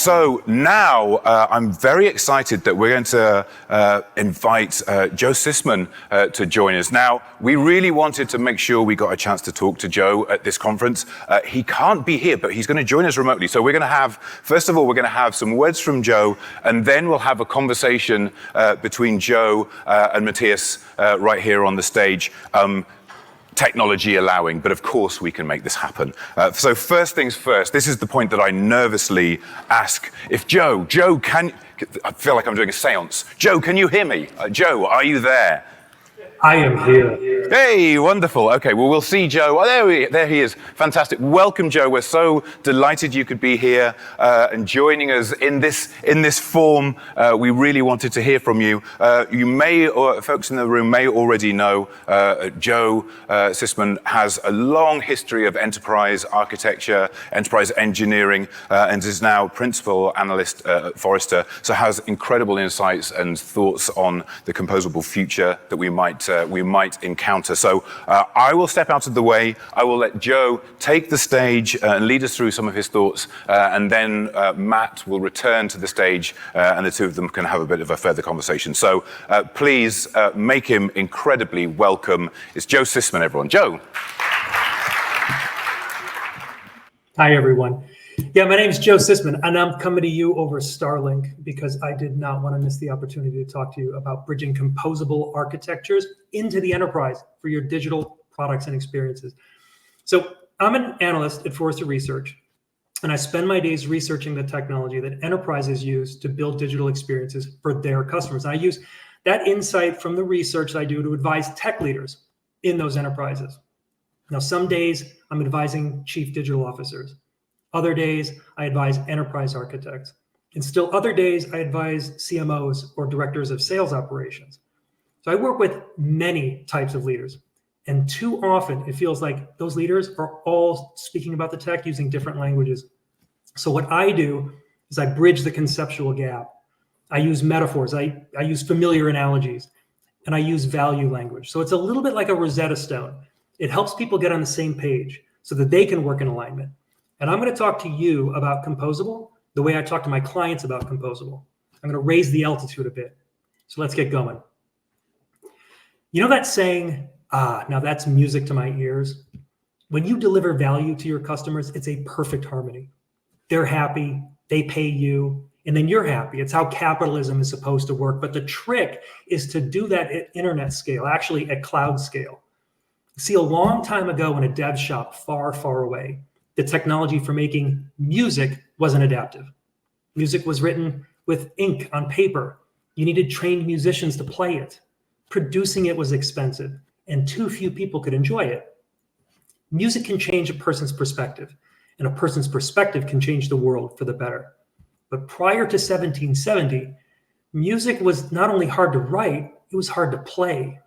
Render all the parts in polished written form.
So now I'm very excited that we're going to invite Joe Cicman to join us. Now, we really wanted to make sure we got a chance to talk to Joe at this conference. He can't be here, but he's going to join us remotely. So we're going to have, first of all, we're going to have some words from Joe, and then we'll have a conversation between Joe and Matthias right here on the stage. Technology allowing, but of course we can make this happen. So first things first, this is the point that I nervously ask. If Joe, I feel like I'm doing a seance. Joe, can you hear me? Joe, are you there? I am here. Hey, wonderful. Okay, well, we'll see Joe. Oh, there he is. Fantastic. Welcome, Joe. We're so delighted you could be here and joining us in this form. We really wanted to hear from you. You may, or folks in the room may already know, Joe Cicman has a long history of enterprise architecture, enterprise engineering, and is now principal analyst at Forrester. So has incredible insights and thoughts on the composable future that we might encounter. So I will step out of the way. I will let Joe take the stage and lead us through some of his thoughts, and then Matt will return to the stage, and the two of them can have a bit of a further conversation. So please make him incredibly welcome. It's Joe Cicman, everyone. Joe. Hi, everyone. Yeah, my name is Joe Cicman, and I'm coming to you over Starlink because I did not want to miss the opportunity to talk to you about bridging composable architectures into the enterprise for your digital products and experiences. So I'm an analyst at Forrester Research, and I spend my days researching the technology that enterprises use to build digital experiences for their customers. And I use that insight from the research that I do to advise tech leaders in those enterprises. Now, some days I'm advising chief digital officers. Other days, I advise enterprise architects. And still other days, I advise CMOs or directors of sales operations. So I work with many types of leaders. And too often, it feels like those leaders are all speaking about the tech using different languages. So what I do is I bridge the conceptual gap. I use metaphors, I use familiar analogies, and I use value language. So it's a little bit like a Rosetta Stone. It helps people get on the same page so that they can work in alignment. And I'm going to talk to you about Composable the way I talk to my clients about Composable. I'm going to raise the altitude a bit. So let's get going. You know that saying, now that's music to my ears? When you deliver value to your customers, it's a perfect harmony. They're happy, they pay you, and then you're happy. It's how capitalism is supposed to work. But the trick is to do that at internet scale, actually at cloud scale. See, a long time ago in a dev shop far, far away, the technology for making music wasn't adaptive. Music was written with ink on paper. You needed trained musicians to play it. Producing it was expensive, and too few people could enjoy it. Music can change a person's perspective, and a person's perspective can change the world for the better. But prior to 1770, music was not only hard to write, it was hard to play.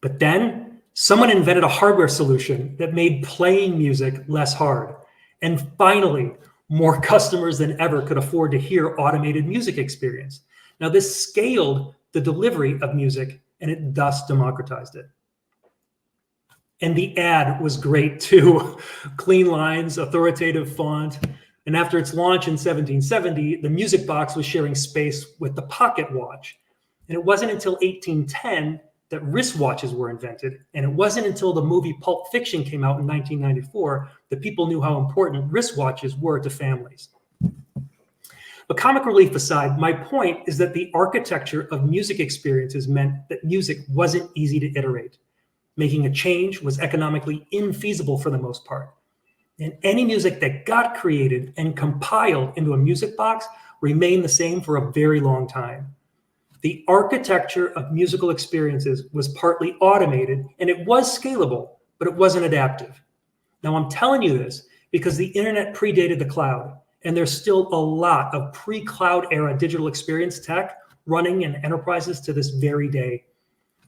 But then, someone invented a hardware solution that made playing music less hard. And finally, more customers than ever could afford to hear automated music experience. Now, this scaled the delivery of music, and it thus democratized it. And the ad was great too. Clean lines, authoritative font. And after its launch in 1770, the music box was sharing space with the pocket watch. And it wasn't until 1810 that wristwatches were invented. And it wasn't until the movie Pulp Fiction came out in 1994 that people knew how important wristwatches were to families. But comic relief aside, my point is that the architecture of music experiences meant that music wasn't easy to iterate. Making a change was economically infeasible for the most part. And any music that got created and compiled into a music box remained the same for a very long time. The architecture of musical experiences was partly automated, and it was scalable, but it wasn't adaptive. Now, I'm telling you this because the internet predated the cloud, and there's still a lot of pre-cloud era digital experience tech running in enterprises to this very day.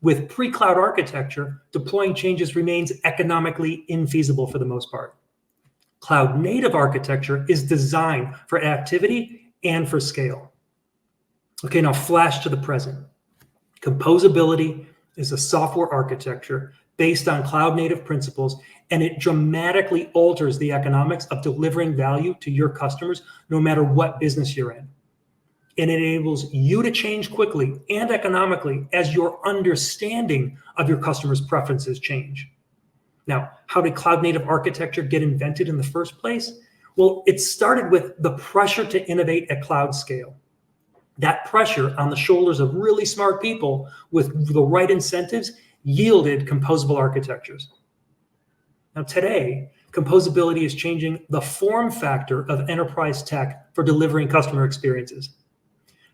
With pre-cloud architecture, deploying changes remains economically infeasible for the most part. Cloud native architecture is designed for activity and for scale. Okay, now flash to the present. Composability is a software architecture based on cloud-native principles, and it dramatically alters the economics of delivering value to your customers, no matter what business you're in. It enables you to change quickly and economically as your understanding of your customers' preferences change. Now, how did cloud-native architecture get invented in the first place? Well, it started with the pressure to innovate at cloud scale. That pressure on the shoulders of really smart people with the right incentives yielded composable architectures. Now today, composability is changing the form factor of enterprise tech for delivering customer experiences.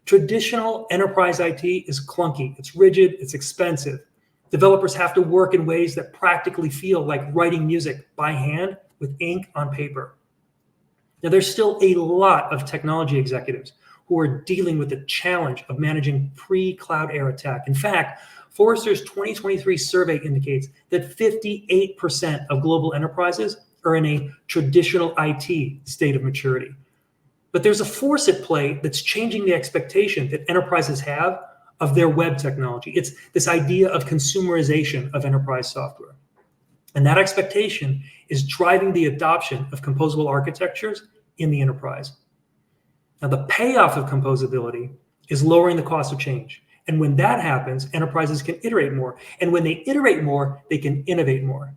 Traditional enterprise IT is clunky, it's rigid, it's expensive. Developers have to work in ways that practically feel like writing music by hand with ink on paper. Now there's still a lot of technology executives who are dealing with the challenge of managing pre-cloud era tech. In fact, Forrester's 2023 survey indicates that 58% of global enterprises are in a traditional IT state of maturity. But there's a force at play that's changing the expectation that enterprises have of their web technology. It's this idea of consumerization of enterprise software. And that expectation is driving the adoption of composable architectures in the enterprise. Now, the payoff of composability is lowering the cost of change. And when that happens, enterprises can iterate more. And when they iterate more, they can innovate more.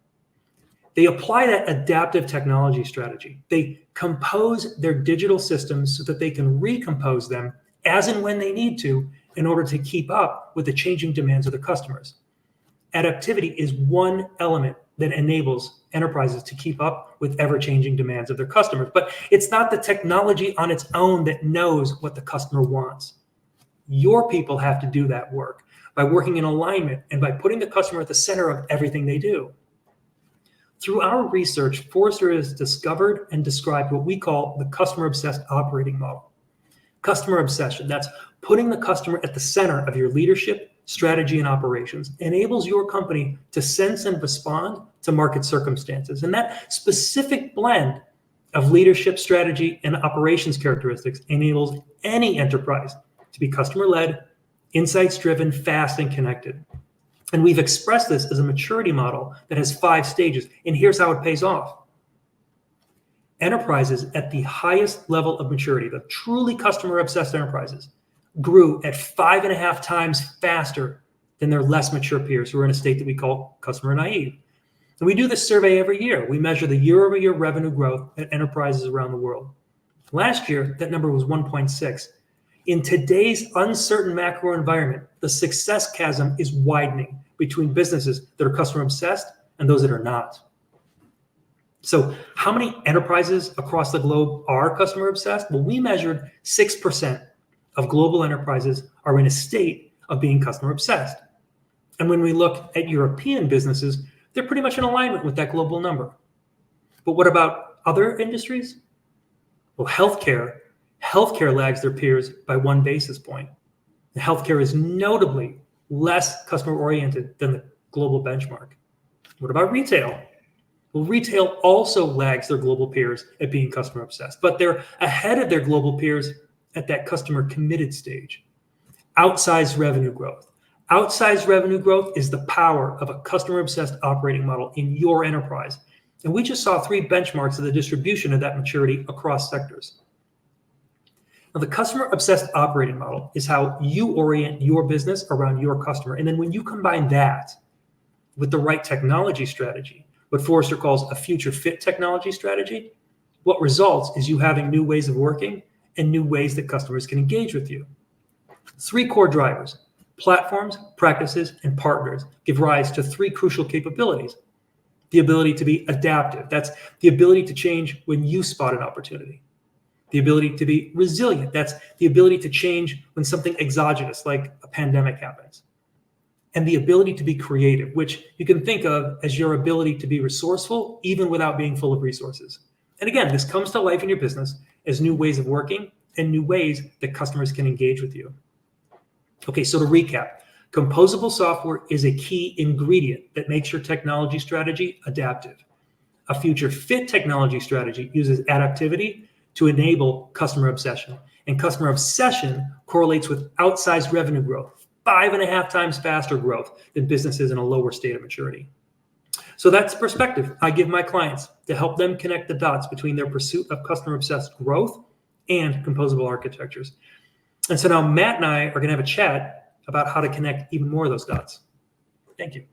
They apply that adaptive technology strategy. They compose their digital systems so that they can recompose them as and when they need to in order to keep up with the changing demands of their customers. Adaptivity is one element that enables enterprises to keep up with ever-changing demands of their customers. But it's not the technology on its own that knows what the customer wants. Your people have to do that work by working in alignment and by putting the customer at the center of everything they do. Through our research, Forrester has discovered and described what we call the customer-obsessed operating model. Customer obsession, that's putting the customer at the center of your leadership, strategy, and operations, enables your company to sense and respond to market circumstances. And that specific blend of leadership, strategy, and operations characteristics enables any enterprise to be customer-led, insights-driven, fast, and connected. And we've expressed this as a maturity model that has 5 stages. And here's how it pays off. Enterprises at the highest level of maturity, the truly customer-obsessed enterprises, grew at 5.5 times faster than their less mature peers who are in a state that we call customer naive. And we do this survey every year. We measure the year-over-year revenue growth at enterprises around the world. Last year, that number was 1.6. In today's uncertain macro environment, the success chasm is widening between businesses that are customer obsessed and those that are not. So how many enterprises across the globe are customer obsessed? Well, we measured 6% of global enterprises are in a state of being customer obsessed. And when we look at European businesses, they're pretty much in alignment with that global number. But what about other industries? Well, healthcare lags their peers by 1 basis point. And healthcare is notably less customer-oriented than the global benchmark. What about retail? Well, retail also lags their global peers at being customer-obsessed, but they're ahead of their global peers at that customer-committed stage. Outsized revenue growth. Outsized revenue growth is the power of a customer-obsessed operating model in your enterprise. And we just saw 3 benchmarks of the distribution of that maturity across sectors. Now, the customer-obsessed operating model is how you orient your business around your customer. And then when you combine that with the right technology strategy, what Forrester calls a future fit technology strategy, what results is you having new ways of working and new ways that customers can engage with you. 3 core drivers, platforms, practices, and partners, give rise to 3 crucial capabilities. The ability to be adaptive, that's the ability to change when you spot an opportunity. The ability to be resilient, that's the ability to change when something exogenous like a pandemic happens. And the ability to be creative, which you can think of as your ability to be resourceful even without being full of resources. And again, this comes to life in your business as new ways of working and new ways that customers can engage with you. Okay, so to recap, composable software is a key ingredient that makes your technology strategy adaptive. A future fit technology strategy uses adaptivity to enable customer obsession. And customer obsession correlates with outsized revenue growth, 5.5 times faster growth than businesses in a lower state of maturity. So that's the perspective I give my clients to help them connect the dots between their pursuit of customer-obsessed growth and composable architectures. And so now Matt and I are going to have a chat about how to connect even more of those dots. Thank you.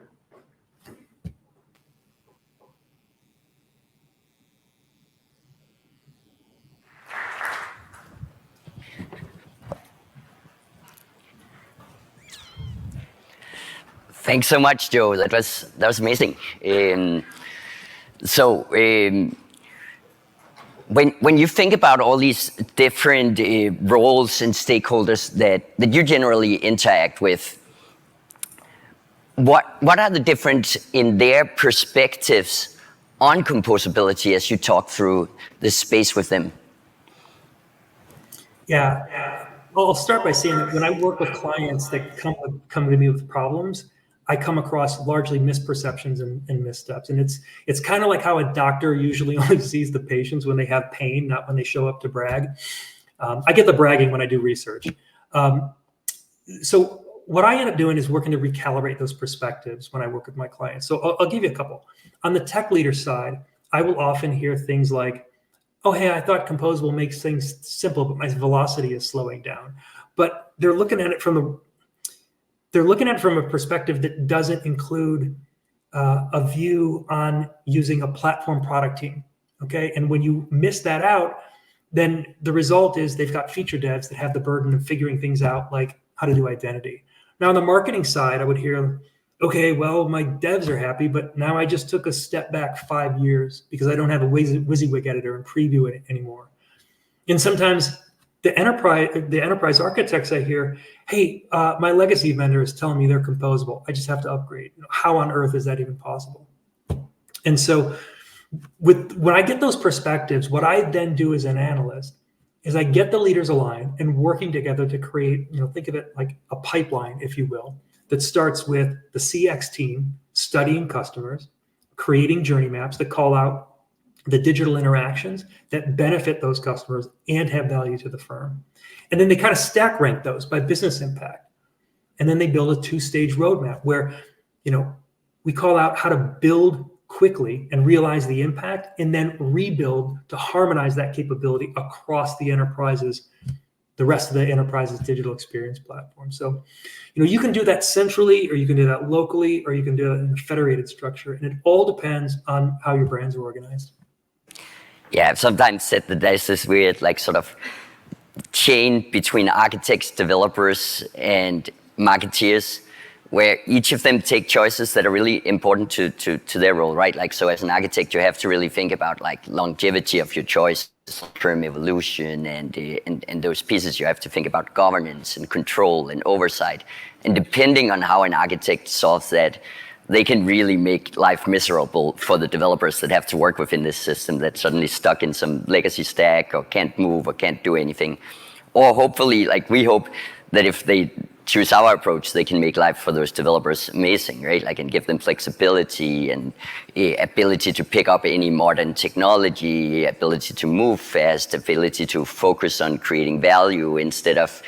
Thanks so much, Joe. That was amazing. When you think about all these different roles and stakeholders that you generally interact with, what are the different in their perspectives on composability as you talk through this space with them? Yeah, I'll start by saying that when I work with clients that come to me with problems, I come across largely misperceptions and missteps. And it's kind of like how a doctor usually only sees the patients when they have pain, not when they show up to brag. I get the bragging when I do research. So what I end up doing is working to recalibrate those perspectives when I work with my clients. So I'll give you a couple. On the tech leader side, I will often hear things like, oh, hey, I thought Composable makes things simple, but my velocity is slowing down. But they're looking at it from a perspective that doesn't include a view on using a platform product team, okay? And when you miss that out, then the result is they've got feature devs that have the burden of figuring things out, like how to do identity. Now, on the marketing side, I would hear, okay, well, my devs are happy, but now I just took a step back 5 years because I don't have a WYSIWYG editor and preview it anymore. And sometimes the enterprise architects I hear, hey, my legacy vendor is telling me they're composable. I just have to upgrade. How on earth is that even possible? And so when I get those perspectives, what I then do as an analyst is I get the leaders aligned and working together to create, think of it like a pipeline, if you will, that starts with the CX team studying customers, creating journey maps that call out the digital interactions that benefit those customers and have value to the firm. And then they kind of stack rank those by business impact. And then they build a 2-stage roadmap where, we call out how to build quickly and realize the impact and then rebuild to harmonize that capability across the rest of the enterprise's digital experience platform. So, you can do that centrally, or you can do that locally, or you can do it in a federated structure. And it all depends on how your brands are organized. Yeah, I've sometimes said that there's this weird, sort of chain between architects, developers, and marketeers, where each of them take choices that are really important to their role, right? So as an architect, you have to really think about longevity of your choice, term evolution, and those pieces. You have to think about governance and control and oversight. And depending on how an architect solves that, they can really make life miserable for the developers that have to work within this system that's suddenly stuck in some legacy stack or can't move or can't do anything. Or hopefully, we hope that if they choose our approach, they can make life for those developers amazing, right? And give them flexibility and ability to pick up any modern technology, ability to move fast, ability to focus on creating value instead of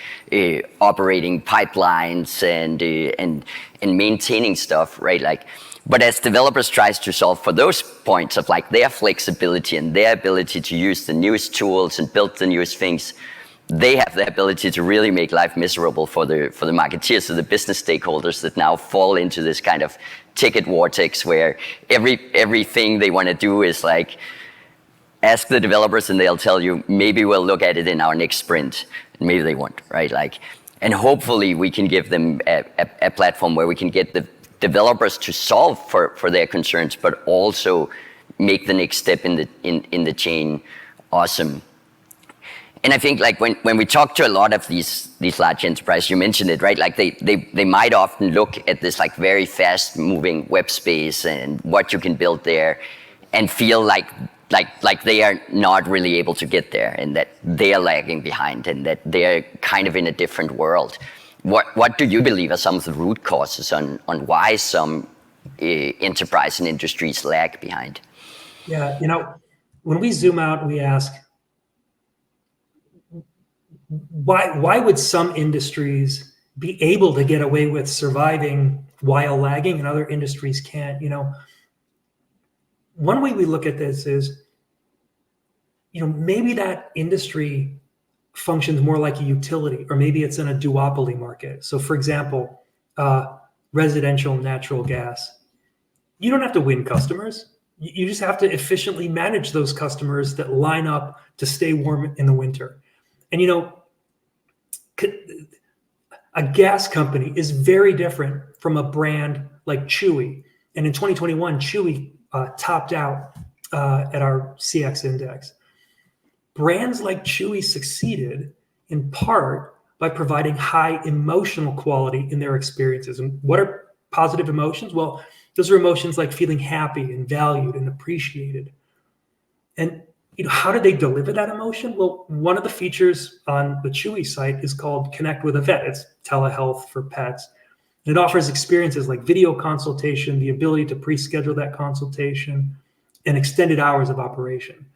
operating pipelines and maintaining stuff, right? But as developers tries to solve for those points of their flexibility and their ability to use the newest tools and build the newest things, they have the ability to really make life miserable for the marketeers, so the business stakeholders that now fall into this kind of ticket vortex where everything they want to do is ask the developers and they'll tell you, maybe we'll look at it in our next sprint. Maybe they won't, right? And hopefully we can give them a platform where we can get the developers to solve for their concerns, but also make the next step in the chain awesome. And I think when we talk to a lot of these large enterprises, you mentioned it, right? They might often look at this very fast moving web space and what you can build there and feel like they are not really able to get there and that they are lagging behind and that they're kind of in a different world. What do you believe are some of the root causes on why some enterprise and industries lag behind? Yeah, when we zoom out and we ask, why would some industries be able to get away with surviving while lagging and other industries can't. One way we look at this is, maybe that industry functions more like a utility, or maybe it's in a duopoly market. So for example, residential natural gas. You don't have to win customers. You just have to efficiently manage those customers that line up to stay warm in the winter. And a gas company is very different from a brand like Chewy. And in 2021, Chewy topped out at our CX index. Brands like Chewy succeeded in part by providing high emotional quality in their experiences. And what are positive emotions? Well, those are emotions like feeling happy and valued and appreciated. And how do they deliver that emotion? Well, one of the features on the Chewy site is called Connect with a Vet. It's telehealth for pets. And it offers experiences like video consultation, the ability to pre-schedule that consultation, and extended hours of operation.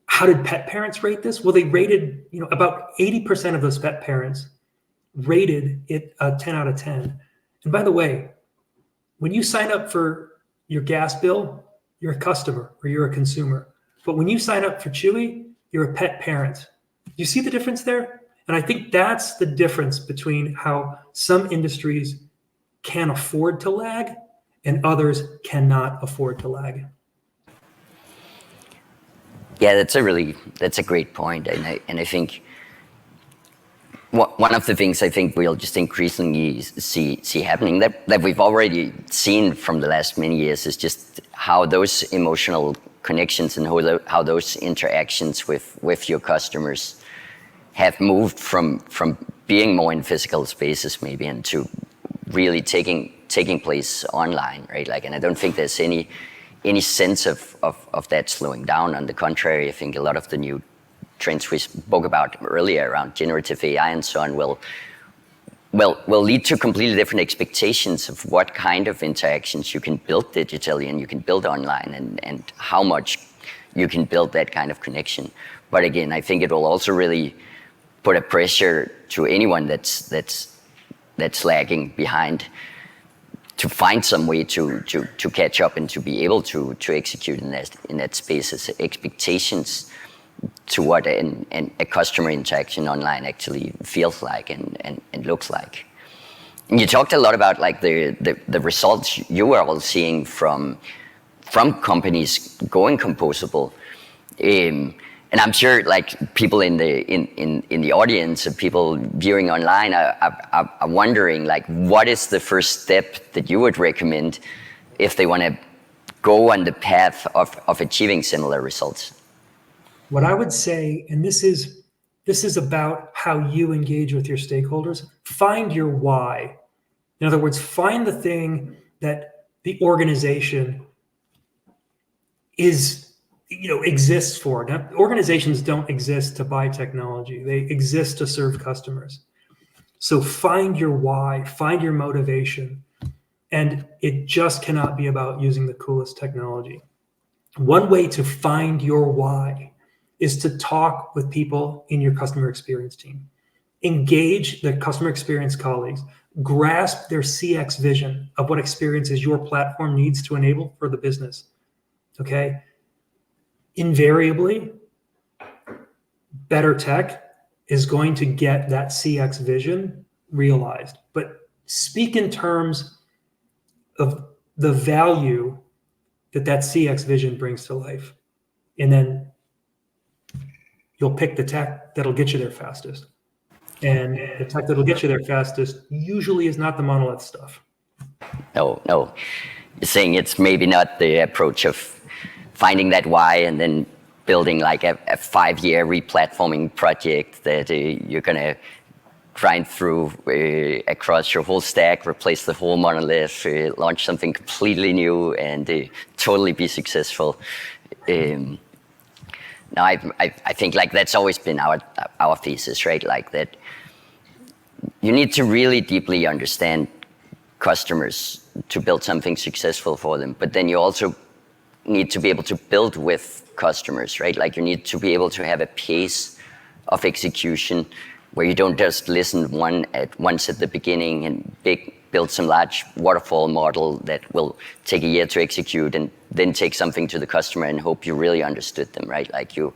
How did pet parents rate this? Well, they rated, about 80% of those pet parents rated it a 10 out of 10. And by the way, when you sign up for your gas bill, you're a customer or you're a consumer. But when you sign up for Chewy, you're a pet parent. You see the difference there? And I think that's the difference between how some industries can afford to lag and others cannot afford to lag. Yeah, that's a great point. And I think one of the things I think we'll just increasingly see happening that we've already seen from the last many years is just how those emotional connections and how those interactions with your customers have moved from being more in physical spaces maybe into really taking place online, right? And I don't think there's any sense of that slowing down. On the contrary, I think a lot of the new trends we spoke about earlier around generative AI and so on will lead to completely different expectations of what kind of interactions you can build digitally and you can build online and how much you can build that kind of connection. But again, I think it will also really put a pressure to anyone that's lagging behind to find some way to catch up and to be able to execute in that space as expectations to what a customer interaction online actually feels like and looks like. And you talked a lot about the results you were all seeing from companies going composable. And I'm sure people in the audience and people viewing online are wondering what is the first step that you would recommend if they want to go on the path of achieving similar results? What I would say, and this is about how you engage with your stakeholders, find your why. In other words, find the thing that the organization exists for. Now, organizations don't exist to buy technology. They exist to serve customers. So find your why, find your motivation, and it just cannot be about using the coolest technology. One way to find your why is to talk with people in your customer experience team. Engage the customer experience colleagues, grasp their CX vision of what experiences your platform needs to enable for the business, okay? Invariably, better tech is going to get that CX vision realized, but speak in terms of the value that CX vision brings to life. And then you'll pick the tech that'll get you there fastest. And the tech that'll get you there fastest usually is not the monolith stuff. No. You're saying it's maybe not the approach of finding that why and then building a 5-year replatforming project that you're going to grind through across your whole stack, replace the whole monolith, launch something completely new and totally be successful. Now, I think that's always been our thesis, right? That you need to really deeply understand customers to build something successful for them. But then you also need to be able to build with customers, right? You need to be able to have a pace of execution where you don't just listen once at the beginning and build some large waterfall model that will take a year to execute, and then take something to the customer and hope you really understood them, right? Like you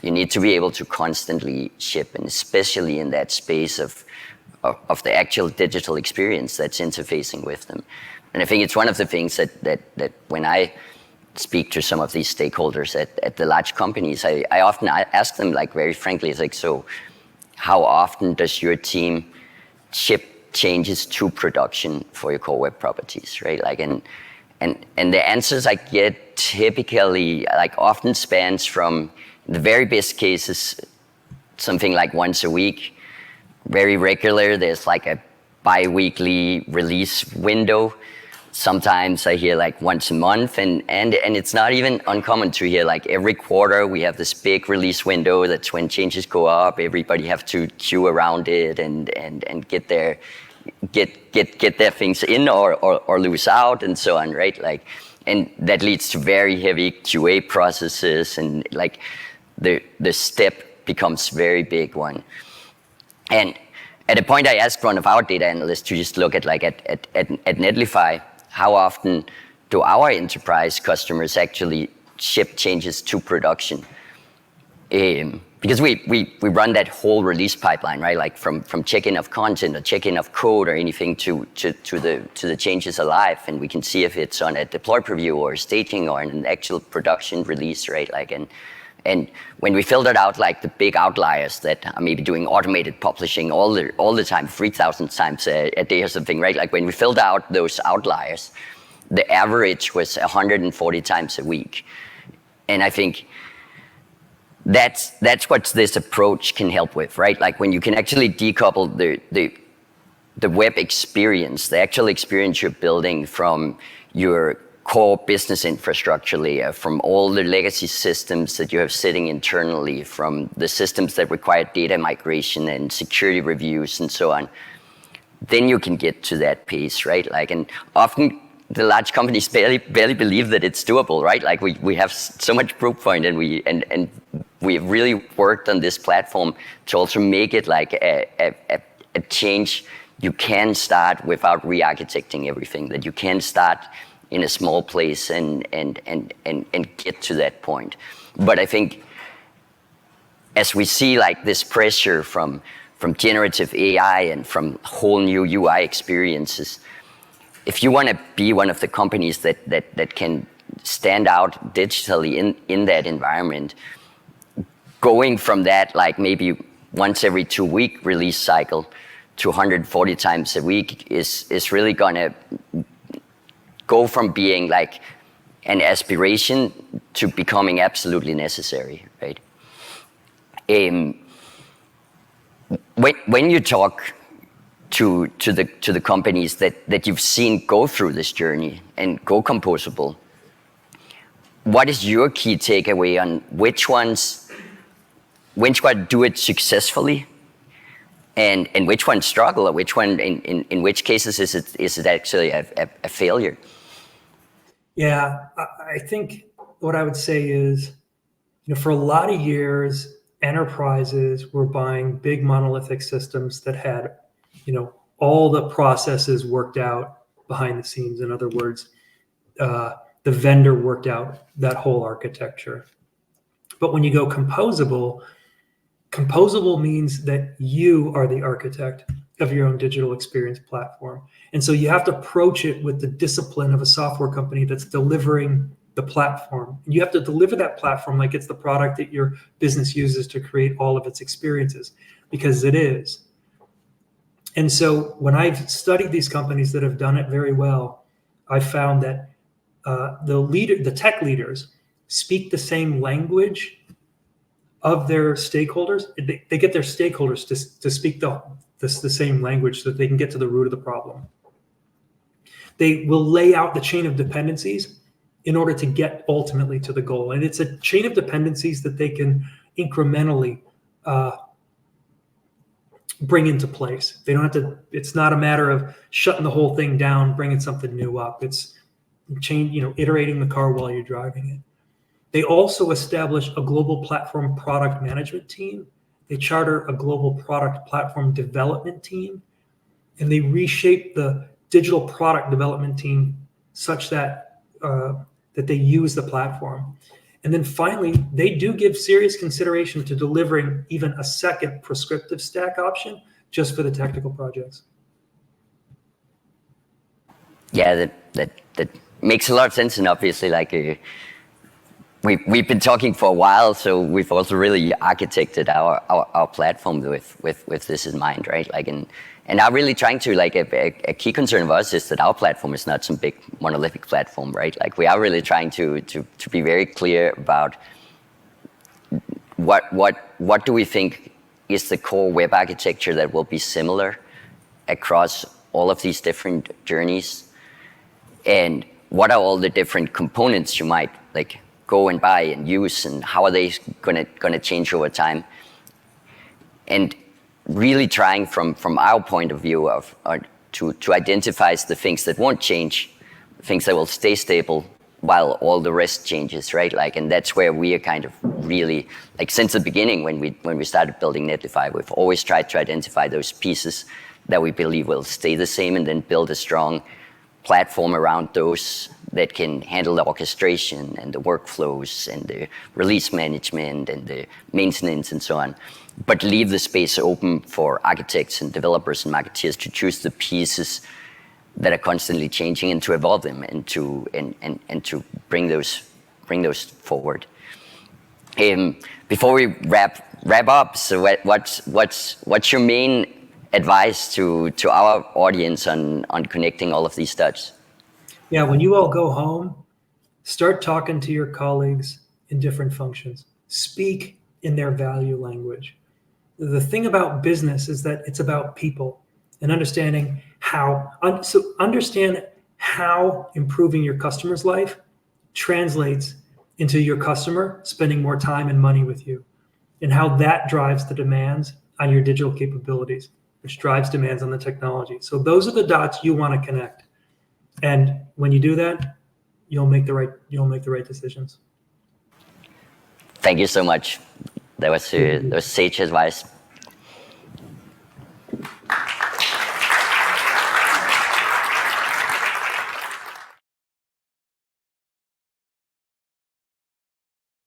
need to be able to constantly ship, and especially in that space of the actual digital experience that's interfacing with them. And I think it's one of the things that when I speak to some of these stakeholders at the large companies, I often ask them, like, very frankly, it's like, so how often does your team ship changes to production for your core web properties, right? Like, and the answers I get typically, like, often spans from the very best cases, something like once a week. Very regular, there's like a bi-weekly release window. Sometimes I hear like once a month, and it's not even uncommon to hear like every quarter we have this big release window. That's when changes go up. Everybody have to queue around it and get their things in or lose out and so on, right? Like, and that leads to very heavy QA processes, and like the step becomes very big one. And at a point, I asked one of our data analysts to just look at like at Netlify, how often do our enterprise customers actually ship changes to production? Because we run that whole release pipeline, right? Like from check-in of content or check-in of code or anything to the changes alive, and we can see if it's on a deploy preview or staging or an actual production release, right? Like, and when we filtered out like the big outliers that are maybe doing automated publishing all the time, 3,000 times a day or something, right? Like when we filled out those outliers, the average was 140 times a week. And I think that's what this approach can help with, right? Like when you can actually decouple the web experience, the actual experience you're building from your core business infrastructure layer, from all the legacy systems that you have sitting internally, from the systems that require data migration and security reviews and so on, then you can get to that pace, right? Like, and often the large companies barely believe that it's doable, right? Like we have so much proof point, and we have really worked on this platform to also make it like a change you can start without re-architecting everything, that you can start in a small place and get to that point. But I think as we see like this pressure from generative AI and from whole new UI experiences, if you want to be one of the companies that can stand out digitally in that environment, going from that like maybe once every 2 week release cycle to 140 times a week is really gonna go from being like an aspiration to becoming absolutely necessary, right? When you talk to the companies that you've seen go through this journey and go composable, what is your key takeaway on which ones do it successfully, and which ones struggle, or which one in which cases is it actually a failure? Yeah, I think what I would say is, for a lot of years, enterprises were buying big monolithic systems that had, all the processes worked out behind the scenes. In other words, the vendor worked out that whole architecture. But when you go composable means that you are the architect of your own digital experience platform. And so you have to approach it with the discipline of a software company that's delivering the platform. And you have to deliver that platform like it's the product that your business uses to create all of its experiences, because it is. And so when I've studied these companies that have done it very well, I found that the tech leaders speak the same language of their stakeholders. They get their stakeholders to speak the same language so that they can get to the root of the problem. They will lay out the chain of dependencies in order to get ultimately to the goal. And it's a chain of dependencies that they can incrementally bring into place. They don't have to, it's not a matter of shutting the whole thing down, bringing something new up. It's iterating the car while you're driving it. They also establish a global platform product management team they charter a global product platform development team, and they reshape the digital product development team such that that they use the platform. And then finally, they do give serious consideration to delivering even a second prescriptive stack option just for the technical projects. Yeah, that makes a lot of sense, and obviously, like we've been talking for a while, so we've also really architected our platform with this in mind, right? Like, and I'm really trying to, like, a key concern of us is that our platform is not some big monolithic platform, right? Like, we are really trying to be very clear about what do we think is the core web architecture that will be similar across all of these different journeys, and what are all the different components you might like go and buy and use, and how are they gonna change over time, and really trying from our point of view of to identify the things that won't change, things that will stay stable while all the rest changes, right? Like, and that's where we are kind of really, like, since the beginning when we started building Netlify, we've always tried to identify those pieces that we believe will stay the same, and then build a strong platform around those that can handle the orchestration and the workflows and the release management and the maintenance and so on, but leave the space open for architects and developers and marketeers to choose the pieces that are constantly changing and to evolve them and to bring those forward. Before we wrap up, so what's your main advice to our audience on connecting all of these dots? Yeah, when you all go home, start talking to your colleagues in different functions. Speak in their value language. The thing about business is that it's about people and understanding how. So understand how improving your customer's life translates into your customer spending more time and money with you, and how that drives the demands on your digital capabilities, which drives demands on the technology. So those are the dots you want to connect. And when you do that, you'll make the right decisions. Thank you so much. That was sage advice.